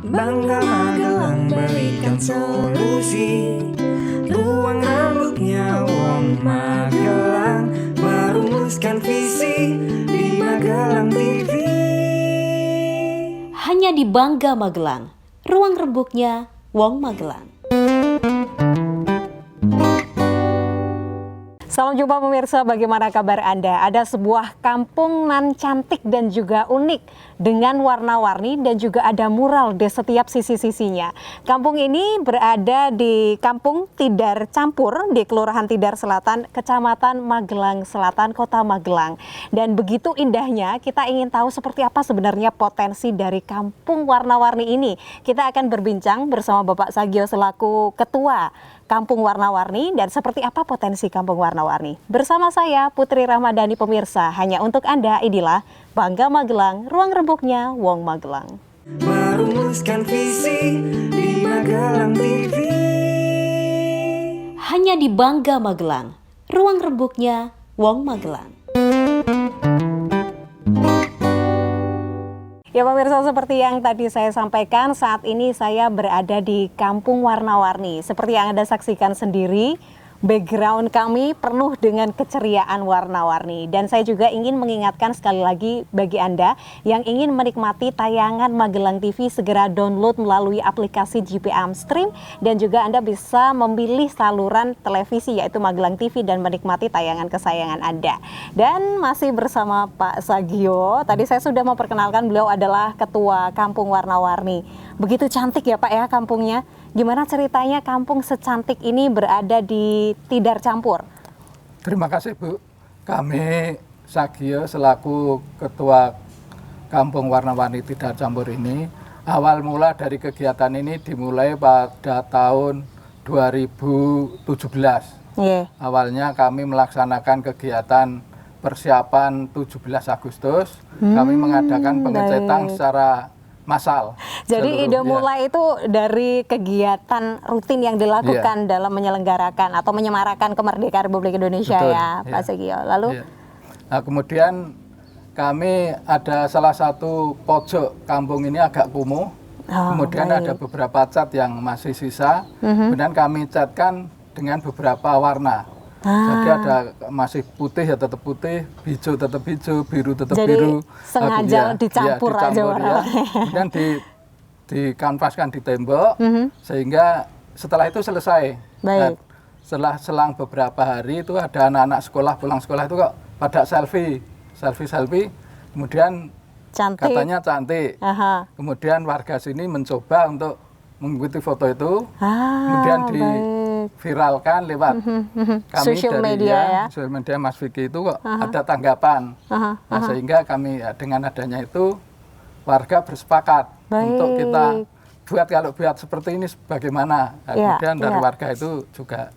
Bangga Magelang berikan solusi. Ruang rambutnya Wong Magelang merumuskan visi di Magelang TV. Hanya di Bangga Magelang, ruang rembuknya Wong Magelang. Salam jumpa pemirsa, bagaimana kabar Anda? Ada sebuah kampung nan cantik dan juga unik dengan warna-warni dan juga ada mural di setiap sisi-sisinya. Kampung ini berada di Kampung Tidar Campur di Kelurahan Tidar Selatan, Kecamatan Magelang Selatan, Kota Magelang. Dan begitu indahnya, kita ingin tahu seperti apa sebenarnya potensi dari kampung warna-warni ini. Kita akan berbincang bersama Bapak Sagio selaku Ketua Kampung Warna-Warni dan seperti apa potensi Kampung Warna-Warni. Bersama saya Putri Rahmadani pemirsa, hanya untuk Anda inilah Bangga Magelang, ruang rembuknya Wong Magelang. Merumuskan visi di Magelang TV. Hanya di Bangga Magelang, ruang rembuknya Wong Magelang. Ya pemirsa, seperti yang tadi saya sampaikan, saat ini saya berada di Kampung Warna-Warni. Seperti yang Anda saksikan sendiri, background kami penuh dengan keceriaan warna-warni. Dan saya juga ingin mengingatkan sekali lagi bagi Anda yang ingin menikmati tayangan Magelang TV, segera download melalui aplikasi GPM Stream. Dan juga Anda bisa memilih saluran televisi yaitu Magelang TV dan menikmati tayangan kesayangan Anda. Dan masih bersama Pak Sagio, tadi saya sudah memperkenalkan beliau adalah Ketua Kampung Warna-Warni. Begitu cantik ya Pak ya kampungnya. Gimana ceritanya kampung secantik ini berada di Tidar Campur? Terima kasih Bu. Kami Sagio selaku Ketua Kampung Warna-Warni Tidar Campur ini, awal mula dari kegiatan ini dimulai pada tahun 2017. Yeah. Awalnya kami melaksanakan kegiatan persiapan 17 Agustus. Kami mengadakan pengecetan secara massal. Jadi ide mulai itu dari kegiatan rutin yang dilakukan dalam menyelenggarakan atau menyemarakan kemerdekaan Republik Indonesia. Betul, ya Pak Sagio. Lalu nah, kemudian kami ada salah satu pojok kampung ini agak kumuh. Kemudian ada beberapa cat yang masih sisa. Kemudian kami catkan dengan beberapa warna. Jadi ada masih putih ya tetap putih, hijau tetap hijau, biru tetap biru. Sengaja dicampur aja warna. Kemudian dikanvaskan di tembok, sehingga setelah itu selesai. Baik. Setelah selang beberapa hari itu ada anak-anak sekolah pulang sekolah itu kok pada selfie. Kemudian cantik. Katanya cantik. Kemudian warga sini mencoba untuk mengikuti foto itu, kemudian viralkan lewat kami social media, social media Mas Vicky itu kok ada tanggapan. Nah, sehingga kami dengan adanya itu warga bersepakat untuk kita kalau buat seperti ini bagaimana. Nah, kemudian dari warga itu juga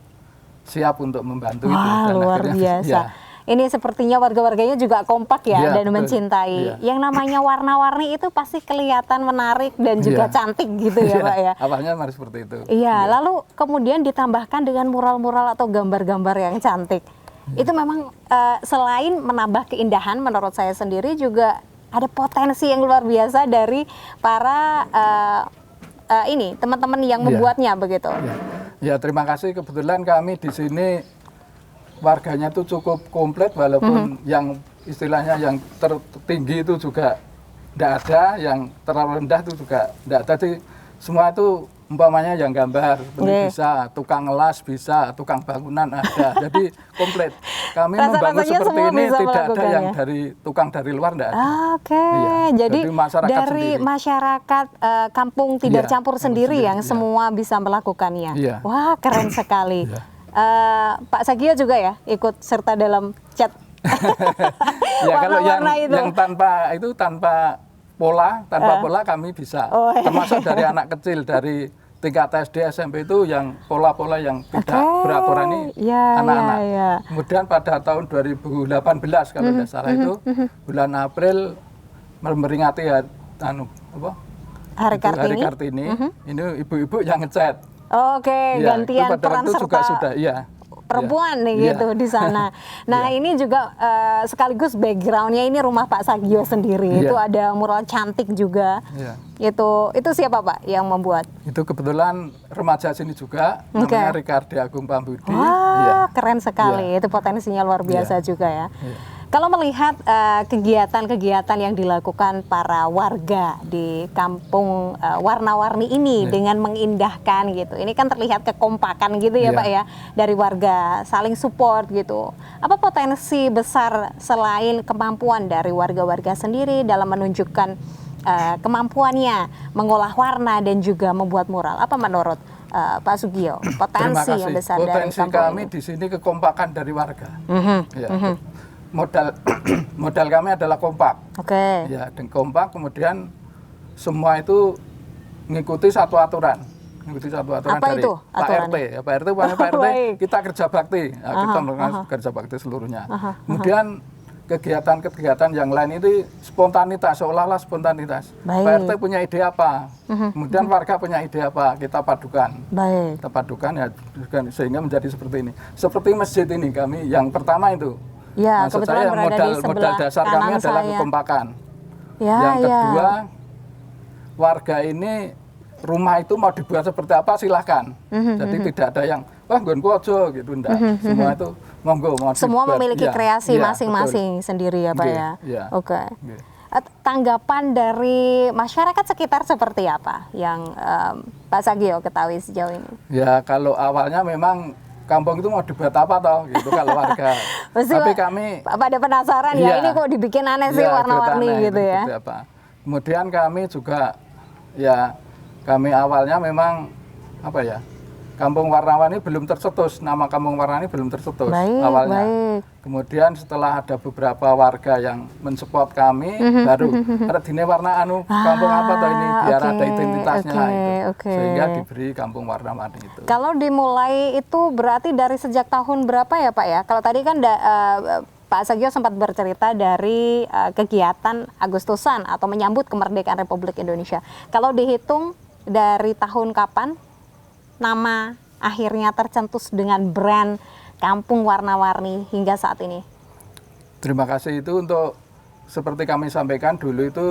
siap untuk membantu itu. Dan luar biasa. Ini sepertinya warga-warganya juga kompak ya dan mencintai. Yang namanya warna-warni itu pasti kelihatan menarik dan juga cantik gitu ya Pak ya. Awalnya harus seperti itu. Lalu kemudian ditambahkan dengan mural-mural atau gambar-gambar yang cantik. Itu memang selain menambah keindahan menurut saya sendiri juga ada potensi yang luar biasa dari para teman-teman yang membuatnya begitu. Ya, terima kasih. Kebetulan kami di sini warganya itu cukup komplit, walaupun yang istilahnya yang tertinggi itu juga tidak ada, yang terlalu rendah itu juga tidak ada. Jadi semua itu umpamanya yang gambar bisa, tukang las bisa, tukang bangunan ada. Jadi komplit. Kami membangun seperti ini tidak ada yang dari tukang dari luar tidak ada. Jadi dari masyarakat Kampung Tidar Campur sendiri yang semua bisa melakukannya. Wah, keren sekali. Pak Sagio juga ya ikut serta dalam chat kalau yang tanpa pola kami bisa. Termasuk dari anak kecil dari tingkat SD SMP itu yang pola-pola yang tidak beraturan ini anak-anak. Kemudian pada tahun 2018 kalau tidak salah itu bulan April memperingati Hari Kartini. Ini ibu-ibu yang ngecat. Gantian peran serta. Itu juga sudah perempuan nih Iya. gitu di sana. Nah ini juga sekaligus backgroundnya ini rumah Pak Sagio sendiri. Iya. Itu ada mural cantik juga. Iya. Itu siapa Pak yang membuat? Itu kebetulan remaja sini juga, Oke. namanya Ricardi Agung Pambudi. Wah Iya. keren sekali. Iya. Itu potensinya luar biasa Iya. juga ya. Iya. Kalau melihat kegiatan-kegiatan yang dilakukan para warga di kampung warna-warni ini Iya. dengan mengindahkan gitu, ini kan terlihat kekompakan gitu ya Iya. Pak ya dari warga saling support gitu. Apa potensi besar selain kemampuan dari warga-warga sendiri dalam menunjukkan kemampuannya mengolah warna dan juga membuat mural? Apa menurut Pak Sugio Terima potensi kasih. yang besar dari Potensi kampung kami ini? di sini kekompakan dari warga. Ya. Mhm. Modal modal kami adalah kompak. Oke. Ya, dan kompak kemudian semua itu mengikuti satu aturan. Mengikuti satu aturan Apa dari itu Pak RT. aturannya? Ya, Pak RT, Pak RT, Baik. kita kerja bakti. Ya, kita melakukan kerja bakti seluruhnya. Kemudian kegiatan-kegiatan yang lain itu spontanitas, seolah-olah spontanitas. Baik. Pak RT punya ide apa? Kemudian warga punya ide apa? Kita padukan. Baik. Kita padukan ya sehingga menjadi seperti ini. Seperti masjid ini kami yang pertama itu. Ya, Maksud kebetulan saya berada di modal sebelah dasar kami kanan adalah saya. kekompakan. Ya, Yang ya. kedua, warga ini rumah itu mau dibuat seperti apa silahkan. Jadi tidak ada yang wah nggonku aja gitu enggak. Semua itu monggo mau Semua dibuat. memiliki Iya, kreasi iya, masing-masing sendiri ya Pak Nggih, ya. iya. Oke. Nggih. Tanggapan dari masyarakat sekitar seperti apa yang Pak Sagio ketahui sejauh ini? Ya kalau awalnya memang kampung itu mau dibuat apa toh gitu kalau warga. Pasti Tapi Pak- kami pada penasaran Iya. ya ini kok dibikin aneh sih iya, warna-warni kelihatan gitu ya. seperti apa. Kemudian kami juga ya kami awalnya memang apa ya? Kampung Warna-Warni belum tercetus, nama Kampung Warna-Warni belum tercetus Baik, awalnya. baik. Kemudian setelah ada beberapa warga yang mensupport kami, baru ada dine warna anu kampung apa toh ini biar oke, ada identitasnya oke, itu. oke. Sehingga diberi Kampung Warna-Warni itu. Kalau dimulai itu berarti dari sejak tahun berapa ya Pak ya? Kalau tadi kan Pak Sagio sempat bercerita dari kegiatan Agustusan atau menyambut kemerdekaan Republik Indonesia. Kalau dihitung dari tahun kapan nama akhirnya tercetus dengan brand Kampung Warna-Warni hingga saat ini? Terima kasih itu untuk seperti kami sampaikan dulu itu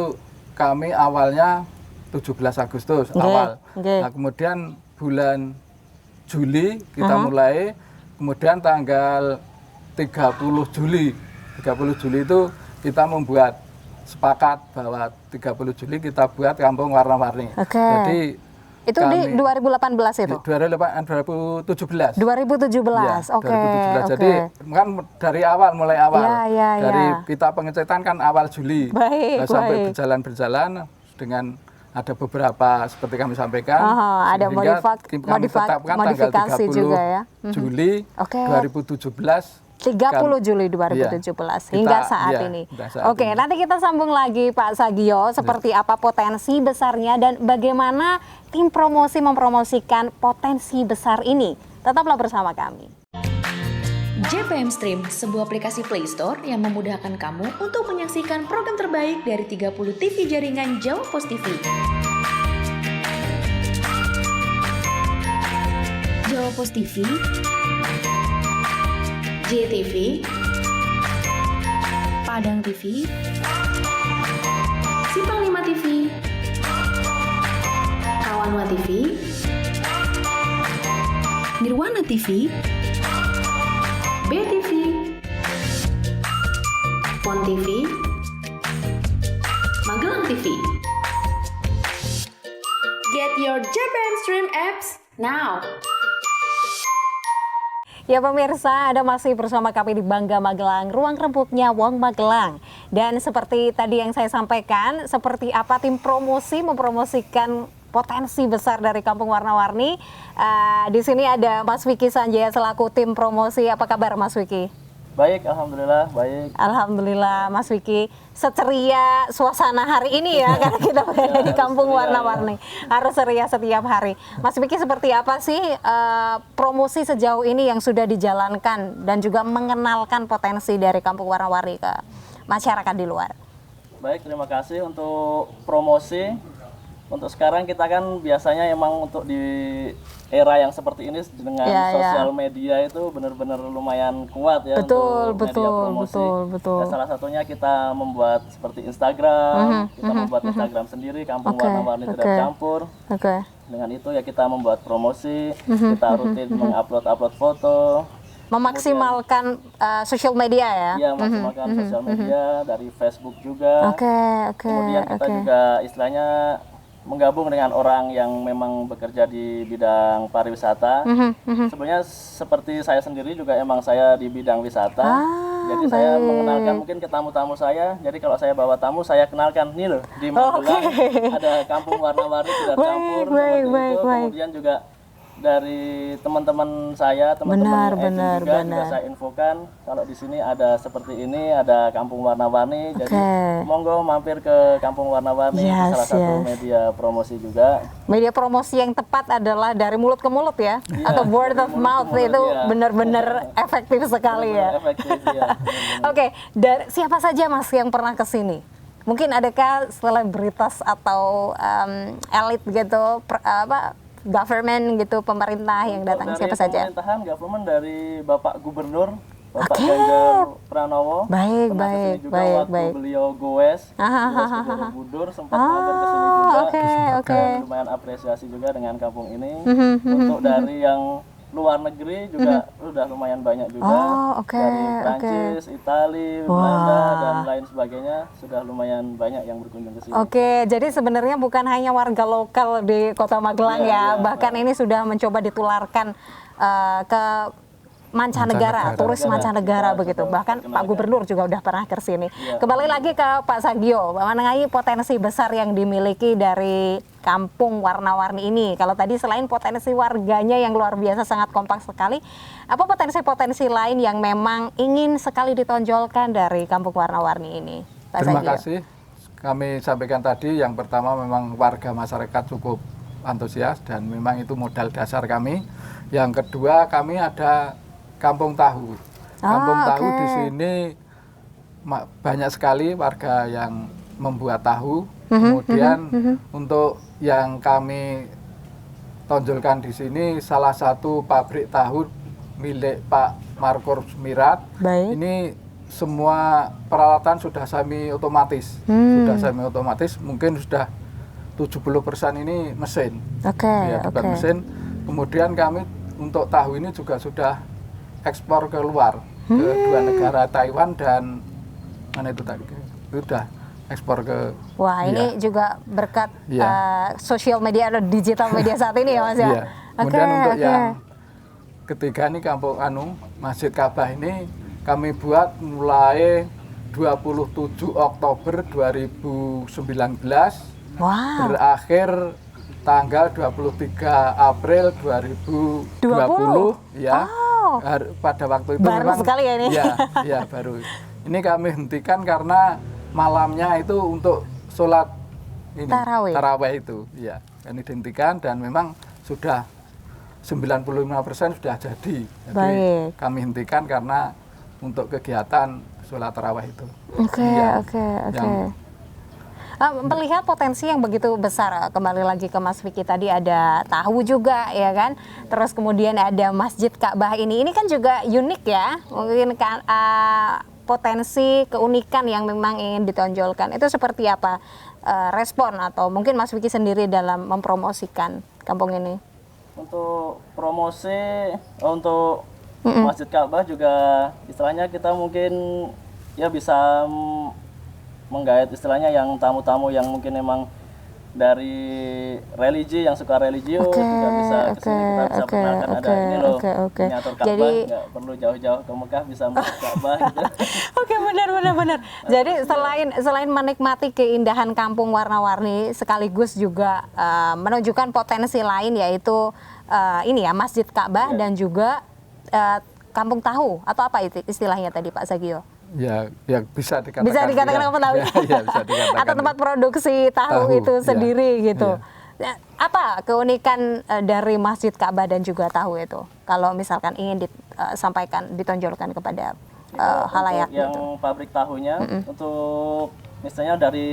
kami awalnya 17 Agustus Nggih, awal. nggih. Nah, kemudian bulan Juli kita mulai, kemudian tanggal 30 Juli. 30 Juli itu kita membuat sepakat bahwa 30 Juli kita buat Kampung Warna-Warni. Oke. Jadi Itu di 2018 itu? 2017. 2017, Ya, oke. 2017. oke. Jadi kan dari awal, mulai awal. Ya, ya, dari ya. kita pengecetan kan awal Juli. Baik, Nah, sampai baik. berjalan dengan ada beberapa seperti kami sampaikan. Ada sehingga kami tetapkan tanggal modifikasi 30 juga ya. Juli Oke. 2017. 30 Juli 2017 hingga saat ini. hingga saat Oke, ini. nanti kita sambung lagi Pak Sagio seperti apa potensi besarnya dan bagaimana tim promosi mempromosikan potensi besar ini. Tetaplah bersama kami. JPM Stream, sebuah aplikasi Play Store yang memudahkan kamu untuk menyaksikan program terbaik dari 30 TV jaringan Jawa Pos TV. Jawa Pos TV, JTV, Padang TV, Simpang 5 TV, Kawanwa TV, Nirwana TV, BTV, Pon TV, Magelang TV. Get your JPM Stream apps now. Ya pemirsa, Anda masih bersama kami di Bangga Magelang, ruang rembuknya Wong Magelang. Dan seperti tadi yang saya sampaikan, seperti apa tim promosi mempromosikan potensi besar dari Kampung Warna-Warni. Di sini ada Mas Wiki Sanjaya selaku tim promosi. Apa kabar Mas Wiki? Baik, alhamdulillah, baik. Alhamdulillah Mas Wiki, seceria suasana hari ini ya karena kita berada di Kampung Warna-Warni. Harus ceria setiap hari. Mas Wiki, seperti apa sih promosi sejauh ini yang sudah dijalankan dan juga mengenalkan potensi dari Kampung Warna-Warni ke masyarakat di luar? Baik, terima kasih untuk promosi. Untuk sekarang kita kan biasanya emang untuk di era yang seperti ini dengan sosial media itu benar-benar lumayan kuat ya untuk media promosi. Betul. Ya, salah satunya kita membuat seperti Instagram, kita membuat Instagram sendiri, Kampung Warna-Warni Tidak Campur. Dengan itu ya kita membuat promosi, kita rutin mengupload foto. Memaksimalkan sosial media ya? Iya, maksimalkan sosial media dari Facebook juga. Kemudian kita juga istilahnya menggabung dengan orang yang memang bekerja di bidang pariwisata. Sebenarnya seperti saya sendiri juga emang saya di bidang wisata. Jadi saya mengenalkan mungkin ke tamu-tamu saya. Jadi kalau saya bawa tamu, saya kenalkan nih loh di Magelang ada Kampung Warna-Warni Tidak Campur. Kemudian juga dari teman-teman saya, teman-teman juga saya infokan kalau di sini ada seperti ini, ada Kampung Warna-Warni. Jadi monggo mampir ke Kampung Warna-Warni, salah satu media promosi juga. Media promosi yang tepat adalah dari mulut ke mulut ya, atau word of mouth itu benar-benar efektif sekali ya. Efektif, ya. Oke, dari siapa saja Mas yang pernah ke sini? Mungkin adakah selebritas atau elit gitu, government gitu, pemerintah yang datang, siapa saja? Pemerintahan, government dari Bapak Gubernur, Bapak Ganjar Pranowo. Baik. Beliau goes Borobudur, sempat mampir ke sini juga. Lumayan apresiasi juga dengan kampung ini. Untuk dari yang luar negeri juga udah lumayan banyak juga. Dari Prancis, Italia, Belanda dan lain sebagainya sudah lumayan banyak yang berkunjung ke sini. Jadi sebenarnya bukan hanya warga lokal di Kota Magelang bahkan ini sudah mencoba ditularkan ke mancanegara, turis mancanegara begitu. Bahkan Pak Gubernur juga udah pernah ke sini. Kembali lagi ke Pak Sagio, mengenai potensi besar yang dimiliki dari Kampung Warna-Warni ini. Kalau tadi selain potensi warganya yang luar biasa sangat kompak sekali, apa potensi-potensi lain yang memang ingin sekali ditonjolkan dari Kampung Warna-Warni ini, Pak Terima Sagio? kasih. Kami sampaikan tadi, yang pertama memang warga masyarakat cukup antusias dan memang itu modal dasar kami. Yang kedua, kami ada Kampung Tahu. Kampung Tahu di sini banyak sekali warga yang membuat tahu. Kemudian untuk yang kami tonjolkan di sini salah satu pabrik tahu milik Pak Markur Mirat. Ini semua peralatan sudah semi otomatis. Mungkin sudah 70% ini mesin. Mesin. Kemudian kami untuk tahu ini juga sudah ekspor ke luar, ke dua negara, Taiwan dan mana itu tadi, sudah ekspor ke. Ini juga berkat sosial media atau digital media saat ini ya Mas ya. Kemudian untuk yang ketiga nih Kampung Masjid Ka'bah ini kami buat mulai 27 Oktober 2019 berakhir tanggal 23 April 2020 ya. Pada waktu itu baru memang sekali ya ini. Baru. Ini kami hentikan karena malamnya itu untuk sholat ini tarawih itu. Ya, ini dihentikan dan memang sudah 95% sudah jadi. Jadi kami hentikan karena untuk kegiatan sholat tarawih itu. Melihat potensi yang begitu besar, kembali lagi ke Mas Vicky tadi, ada tahu juga ya kan, terus kemudian ada Masjid Ka'bah ini kan juga unik ya, mungkin kan potensi keunikan yang memang ingin ditonjolkan. Itu seperti apa respon atau mungkin Mas Vicky sendiri dalam mempromosikan kampung ini? Untuk promosi untuk Masjid Ka'bah juga istilahnya kita mungkin ya bisa menggait istilahnya yang tamu-tamu yang mungkin emang dari religi, yang suka religius juga bisa kesini, kita bisa perkenalkan ada ini loh miniatur Ka'bah, nggak perlu jauh-jauh ke Mekah, bisa masuk Ka'bah gitu. Benar. Jadi selain menikmati keindahan Kampung Warna-Warni, sekaligus juga menunjukkan potensi lain, yaitu ini ya Masjid Ka'bah dan juga Kampung Tahu, atau apa itu istilahnya tadi Pak Sagio? Ya bisa dikatakan. Bisa dikatakan kampung tahu. Bisa dikatakan. Atau tempat produksi tahu itu sendiri gitu. Apa keunikan dari Masjid Ka'bah dan juga tahu itu? Kalau misalkan ingin disampaikan, ditonjolkan kepada halayak yang gitu. Pabrik tahunya untuk misalnya dari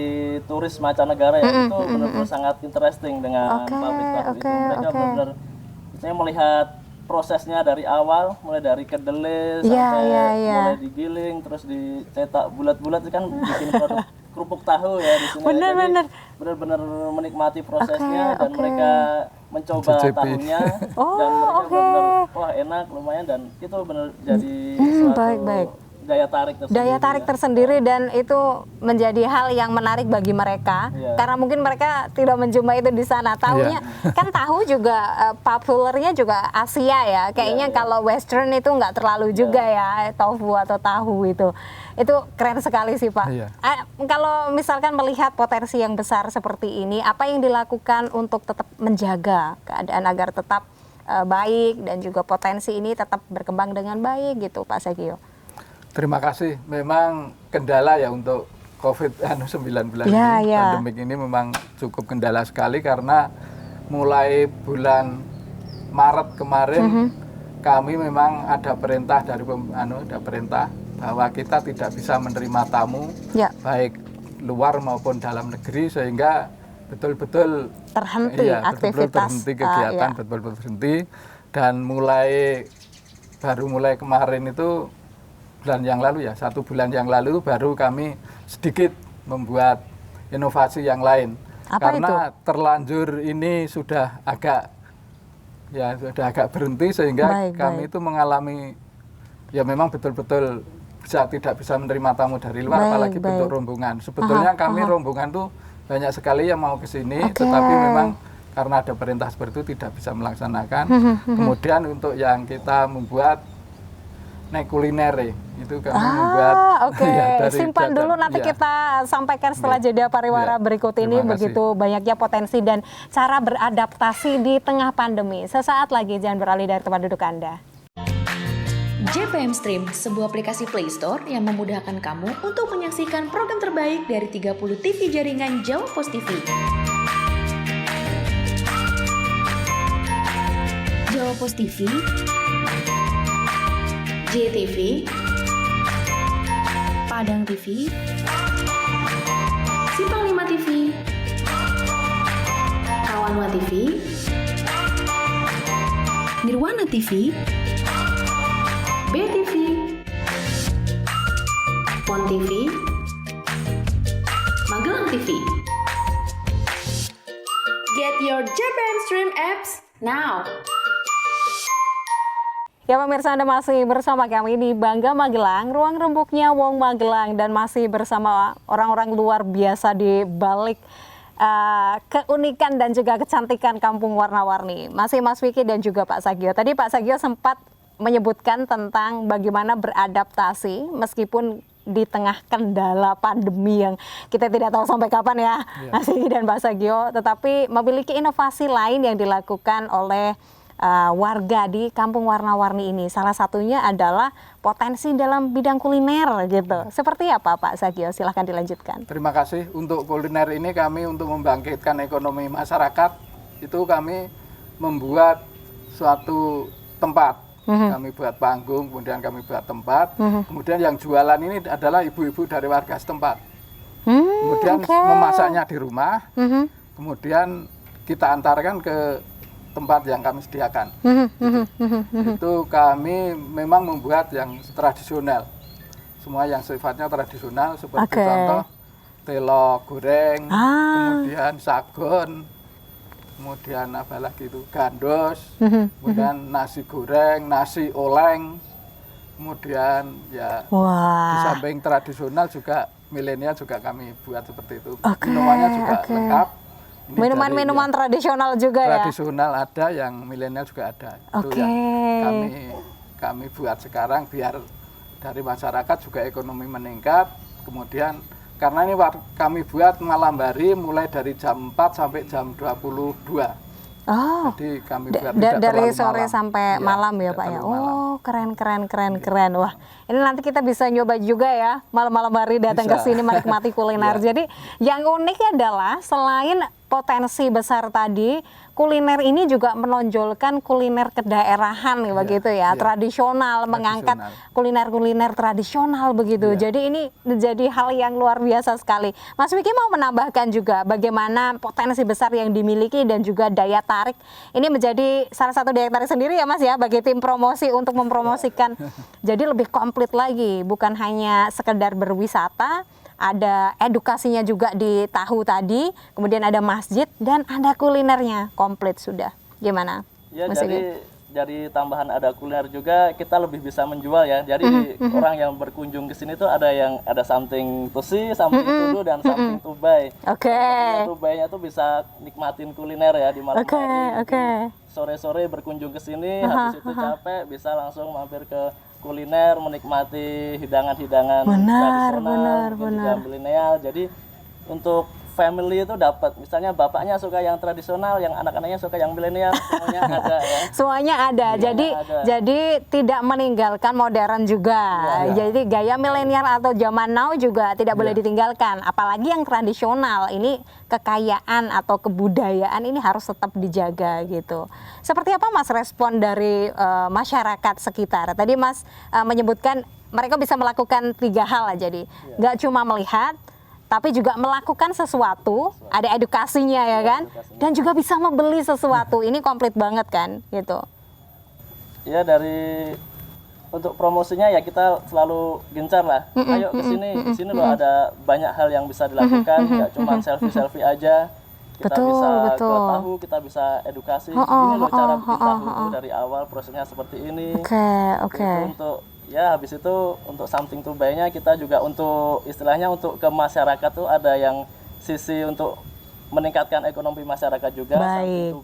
turis mancanegara ya, itu benar-benar sangat interesting dengan pabrik tahu itu. Mereka benar-benar misalnya melihat prosesnya dari awal, mulai dari kedelai sampai mulai digiling, terus dicetak bulat-bulat, itu kan bikin produk kerupuk tahu ya di sini. Jadi benar-benar menikmati prosesnya dan mereka mencoba tahunya dan mereka benar-benar wah enak, lumayan, dan itu benar jadi suatu daya tarik tersendiri dan itu menjadi hal yang menarik bagi mereka karena mungkin mereka tidak menjumpai itu di sana. Tahunya kan tahu juga populernya juga Asia ya. Kayaknya kalau Western itu nggak terlalu juga ya tofu atau tahu itu. Itu keren sekali sih Pak. Kalau misalkan melihat potensi yang besar seperti ini, apa yang dilakukan untuk tetap menjaga keadaan agar tetap baik dan juga potensi ini tetap berkembang dengan baik gitu Pak Sagio? Terima kasih. Memang kendala ya untuk COVID-19 ini, pandemik ini memang cukup kendala sekali karena mulai bulan Maret kemarin kami memang ada perintah dari perintah bahwa kita tidak bisa menerima tamu baik luar maupun dalam negeri, sehingga betul-betul terhenti aktivitas, terhenti kegiatan, betul-betul terhenti. Dan baru mulai kemarin itu bulan yang lalu ya, 1 bulan yang lalu baru kami sedikit membuat inovasi yang lain. Karena terlanjur ini sudah agak berhenti, sehingga kami itu mengalami ya memang betul-betul tidak bisa menerima tamu dari luar, apalagi bentuk rombongan. Sebetulnya kami rombongan tuh banyak sekali yang mau ke sini, tetapi memang karena ada perintah seperti itu tidak bisa melaksanakan. Kemudian untuk yang kita membuat kuliner itu kami membuat simpan dulu nanti kita sampaikan setelah jeda pariwara berikut ini. Begitu banyaknya potensi dan cara beradaptasi di tengah pandemi. Sesaat lagi, jangan beralih dari tempat duduk Anda. JPM Stream, sebuah aplikasi Play Store yang memudahkan kamu untuk menyaksikan program terbaik dari 30 TV jaringan Jawa Pos TV. Jawa Pos TV, JTV, Padang TV, Simpang 5 TV, Kawanwa TV, Nirwana TV, BTV, Pon TV, Magelang TV. Get your JPM Stream apps now. Ya pemirsa, Anda masih bersama kami di Bangga Magelang, ruang rembuknya Wong Magelang, dan masih bersama orang-orang luar biasa di balik keunikan dan juga kecantikan kampung warna-warni. Masih Mas Vicky dan juga Pak Sagio. Tadi Pak Sagio sempat menyebutkan tentang bagaimana beradaptasi meskipun di tengah kendala pandemi yang kita tidak tahu sampai kapan ya, Mas Vicky dan Pak Sagio, tetapi memiliki inovasi lain yang dilakukan oleh warga di kampung warna-warni ini. Salah satunya adalah potensi dalam bidang kuliner gitu. Seperti apa Pak Sagio? Silahkan dilanjutkan. Terima kasih. Untuk kuliner ini kami untuk membangkitkan ekonomi masyarakat, itu kami membuat suatu tempat. Kami buat panggung, kemudian kami buat tempat. Kemudian yang jualan ini adalah ibu-ibu dari warga setempat. Kemudian memasaknya di rumah. Kemudian kita antarkan ke tempat yang kami sediakan. Itu kami memang membuat yang tradisional. Semua yang sifatnya tradisional seperti contoh telok goreng, kemudian sagon, kemudian apa lagi itu gandos, kemudian nasi goreng, nasi oleng, kemudian ya di samping tradisional juga milenial juga kami buat seperti itu. Minumannya juga lengkap. Minuman-minuman tradisional juga ya? Tradisional ada, yang milenial juga ada. Itu yang kami buat sekarang biar dari masyarakat juga ekonomi meningkat. Kemudian karena ini kami buat malam hari mulai dari jam 4 sampai jam 22. Jadi kami buat dari sore sampai malam ya Pak ya. Oh, keren. Wah, ini nanti kita bisa nyoba juga ya malam-malam hari datang ke sini menikmati kuliner. Jadi yang unik adalah selain potensi besar tadi, kuliner ini juga menonjolkan kuliner kedaerahan begitu ya, tradisional, mengangkat kuliner-kuliner tradisional begitu. Jadi ini menjadi hal yang luar biasa sekali. Mas Wiki mau menambahkan juga bagaimana potensi besar yang dimiliki dan juga daya tarik. Ini menjadi salah satu daya tarik sendiri ya Mas ya bagi tim promosi untuk mempromosikan. Jadi lebih komplit lagi, bukan hanya sekedar berwisata, ada edukasinya juga di tahu tadi, kemudian ada masjid dan ada kulinernya komplit sudah. Gimana? Ya, jadi dari tambahan ada kuliner juga kita lebih bisa menjual ya. Jadi orang yang berkunjung ke sini tuh ada something to see, something to do dan something to buy. To buy-nya tuh bisa nikmatin kuliner ya di malam hari. Sore-sore berkunjung ke sini, habis itu capek bisa langsung mampir ke kuliner, menikmati hidangan-hidangan tradisional, juga milenial. Jadi untuk family itu dapat, misalnya bapaknya suka yang tradisional, yang anak-anaknya suka yang milenial, semuanya ada ya. Semuanya ada. Jadi tidak meninggalkan modern juga. Jadi gaya milenial atau zaman now juga tidak boleh ditinggalkan. Apalagi yang tradisional, ini kekayaan atau kebudayaan ini harus tetap dijaga gitu. Seperti apa Mas respon dari masyarakat sekitar? Tadi Mas menyebutkan mereka bisa melakukan 3 hal aja jadi. Nggak cuma melihat, tapi juga melakukan sesuatu, ada edukasinya ya kan, dan juga bisa membeli sesuatu. Ini komplit banget kan, gitu. Ya untuk promosinya ya kita selalu gencar lah. Ayo ke sini loh ada banyak hal yang bisa dilakukan, nggak cuma selfie aja. Kita bisa ke tahu, kita bisa edukasi. Ini loh cara bikin tahu dari awal, prosesnya seperti ini. Itu untuk ya habis itu untuk something to buy-nya kita juga untuk istilahnya untuk ke masyarakat tuh ada yang sisi untuk meningkatkan ekonomi masyarakat juga.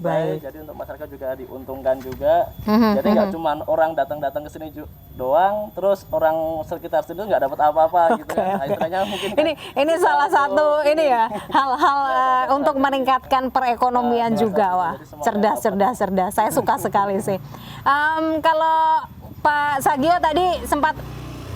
Baik. Jadi untuk masyarakat juga diuntungkan juga. Jadi nggak cuma orang datang ke sini doang, terus orang sekitar situ nggak dapat apa-apa gitu kan. Istilahnya mungkin ini salah satu ini ya hal-hal untuk meningkatkan perekonomian juga. Wah, cerdas. Saya suka sekali sih. Kalau Pak Sagio tadi sempat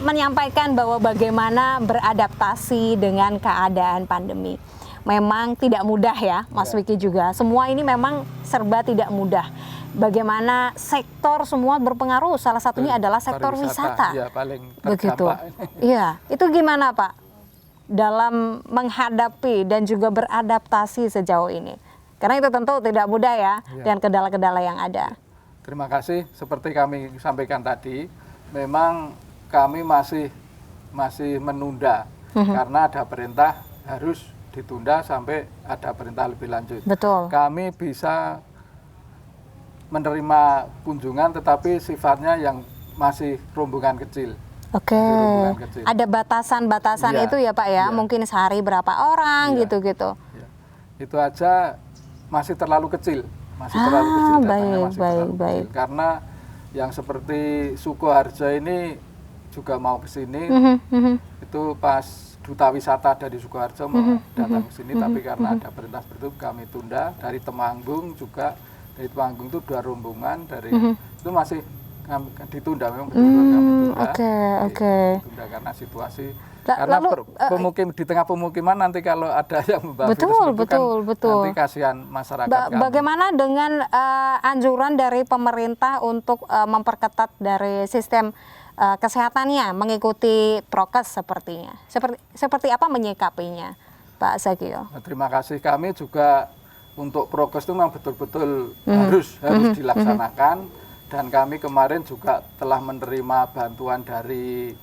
menyampaikan bahwa bagaimana beradaptasi dengan keadaan pandemi. Memang tidak mudah ya, Mas Wiki juga. Semua ini memang serba tidak mudah. Bagaimana sektor semua berpengaruh, salah satunya adalah sektor wisata. Iya, paling begitu. Iya, itu gimana Pak? Dalam menghadapi dan juga beradaptasi sejauh ini. Karena itu tentu tidak mudah ya, dan kendala-kendala yang ada. Terima kasih. Seperti kami sampaikan tadi, memang kami masih menunda karena ada perintah harus ditunda sampai ada perintah lebih lanjut. Betul. Kami bisa menerima kunjungan, tetapi sifatnya yang masih rombongan kecil. Ada batasan-batasan itu ya Pak ya, mungkin sehari berapa orang gitu-gitu. Itu aja masih terlalu kecil. Baik. Karena yang seperti Sukoharjo ini juga mau ke sini, itu pas duta wisata dari Sukoharjo mau datang ke sini, tapi karena ada perintah seperti itu kami tunda. Dari Temanggung juga, dari Temanggung itu 2 rombongan itu masih ditunda, memang betul-betul ditunda karena situasi. Karena di tengah pemukiman nanti kalau ada yang membawa betul. nanti kasihan masyarakat. Bagaimana dengan anjuran dari pemerintah untuk memperketat dari sistem kesehatannya, mengikuti prokes sepertinya? Seperti apa menyikapinya, Pak Sagio? Terima kasih. Kami juga untuk prokes itu memang betul-betul harus dilaksanakan, dan kami kemarin juga telah menerima bantuan dari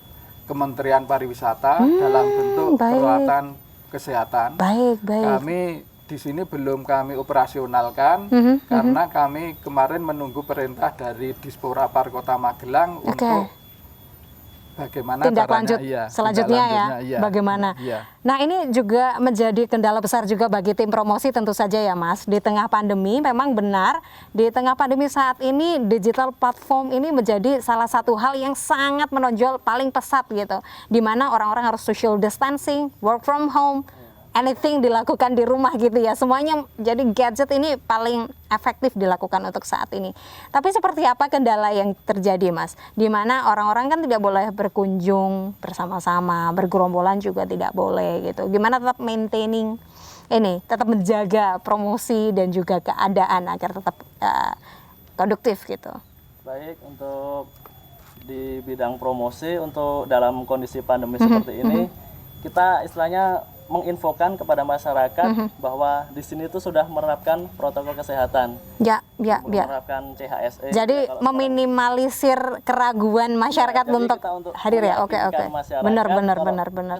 Kementerian Pariwisata dalam bentuk peralatan kesehatan. Kami di sini belum kami operasionalkan karena kami kemarin menunggu perintah dari Dispora Par Kota Magelang untuk bagaimana tindak lanjut selanjutnya ya, bagaimana. Nah, ini juga menjadi kendala besar juga bagi tim promosi tentu saja ya Mas. Di tengah pandemi memang benar, di tengah pandemi saat ini digital platform ini menjadi salah satu hal yang sangat menonjol, paling pesat gitu. Di mana orang-orang harus social distancing, work from home, anything dilakukan di rumah gitu ya. Semuanya jadi gadget ini paling efektif dilakukan untuk saat ini. Tapi seperti apa kendala yang terjadi Mas? Di mana orang-orang kan tidak boleh berkunjung bersama-sama, bergerombolan juga tidak boleh gitu. Gimana tetap maintaining ini tetap menjaga promosi dan juga keadaan agar tetap produktif gitu? Baik, untuk di bidang promosi, untuk dalam kondisi pandemi seperti ini, kita istilahnya menginfokan kepada masyarakat bahwa di sini itu sudah menerapkan protokol kesehatan. Menerapkan CHSE. Jadi kalau meminimalisir keraguan masyarakat untuk hadir ya. Oke. Benar.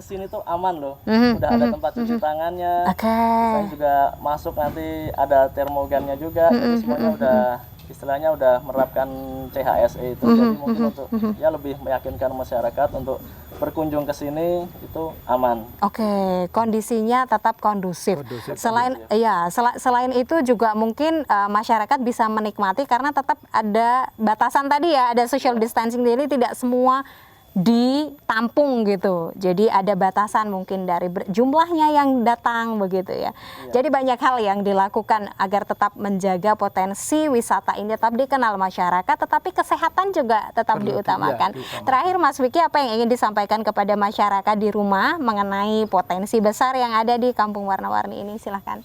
Di sini tuh aman loh. Udah ada tempat cuci tangannya. Saya juga masuk nanti ada termogannya juga. Jadi semuanya udah istilahnya udah menerapkan CHSE itu. Jadi mungkin untuk ya lebih meyakinkan masyarakat untuk berkunjung ke sini itu aman. Oke, kondisinya tetap kondusif. Selain itu juga mungkin masyarakat bisa menikmati karena tetap ada batasan tadi ya, ada social distancing, jadi tidak semua ditampung gitu. Jadi ada batasan mungkin dari jumlahnya yang datang begitu ya. Jadi banyak hal yang dilakukan agar tetap menjaga potensi wisata ini tetap dikenal masyarakat, tetapi kesehatan juga tetap diutamakan. Terakhir Mas Vicky, apa yang ingin disampaikan kepada masyarakat di rumah mengenai potensi besar yang ada di Kampung Warna-Warni ini? Silahkan.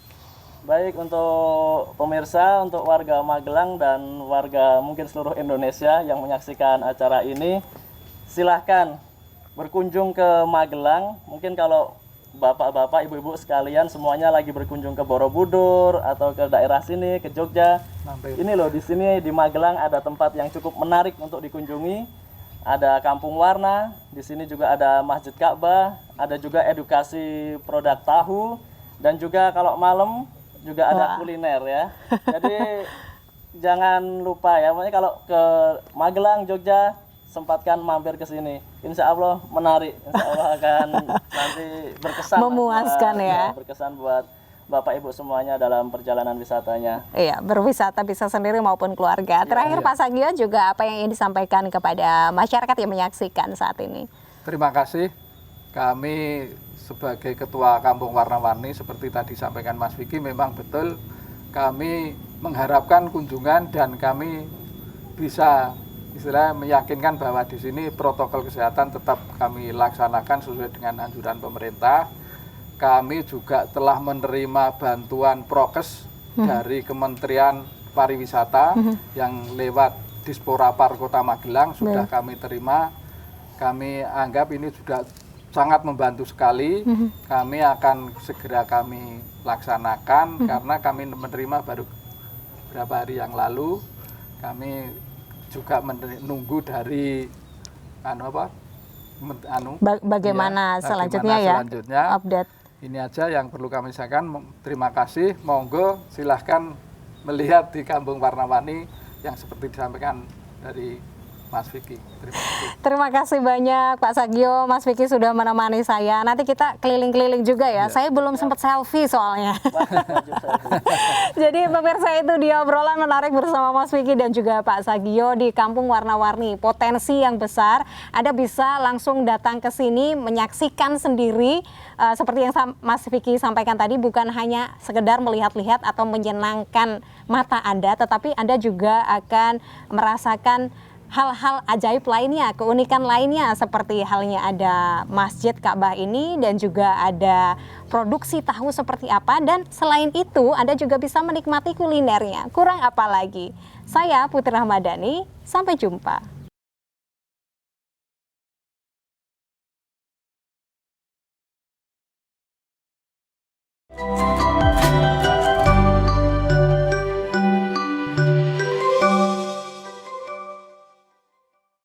Baik, untuk pemirsa, untuk warga Magelang dan warga mungkin seluruh Indonesia yang menyaksikan acara ini, silahkan berkunjung ke Magelang. Mungkin kalau bapak-bapak, ibu-ibu sekalian semuanya lagi berkunjung ke Borobudur atau ke daerah sini, ke Jogja. Ini loh, di sini di Magelang ada tempat yang cukup menarik untuk dikunjungi. Ada Kampung Warna, di sini juga ada Masjid Ka'bah, ada juga edukasi produk tahu, dan juga kalau malam juga ada kuliner ya. Jadi jangan lupa ya, makanya kalau ke Magelang, Jogja, sempatkan mampir ke sini. Insya Allah menarik. Insya Allah akan nanti berkesan. Memuaskan ya. Berkesan buat Bapak Ibu semuanya dalam perjalanan wisatanya. Iya, berwisata bisa sendiri maupun keluarga. Terakhir Pak Sagio, juga apa yang ingin disampaikan kepada masyarakat yang menyaksikan saat ini? Terima kasih. Kami sebagai Ketua Kampung Warna-Warni, seperti tadi sampaikan Mas Vicky, memang betul kami mengharapkan kunjungan dan kami bisa istilahnya meyakinkan bahwa di sini protokol kesehatan tetap kami laksanakan sesuai dengan anjuran pemerintah. Kami juga telah menerima bantuan prokes dari Kementerian Pariwisata yang lewat Disporapar Kota Magelang sudah kami terima. Kami anggap ini sudah sangat membantu sekali. Kami akan segera kami laksanakan karena kami menerima baru beberapa hari yang lalu. Kami juga menunggu dari bagaimana selanjutnya update. Ini aja yang perlu kami sampaikan. Terima kasih. Monggo silahkan melihat di Kampung Warna-Warni yang seperti disampaikan dari Mas Vicky. Terima kasih banyak Pak Sagio, Mas Vicky sudah menemani saya. Nanti kita keliling-keliling juga ya. Saya belum sempat selfie soalnya. Jadi pemirsa, itu dia obrolan menarik bersama Mas Vicky dan juga Pak Sagio di Kampung Warna-Warni. Potensi yang besar, Anda bisa langsung datang ke sini menyaksikan sendiri. Seperti yang Mas Vicky sampaikan tadi, bukan hanya sekedar melihat-lihat atau menyenangkan mata Anda, tetapi Anda juga akan merasakan hal-hal ajaib lainnya, keunikan lainnya, seperti halnya ada Masjid Ka'bah ini dan juga ada produksi tahu seperti apa, dan selain itu Anda juga bisa menikmati kulinernya. Kurang apa lagi? Saya Putri Rahmadani, sampai jumpa.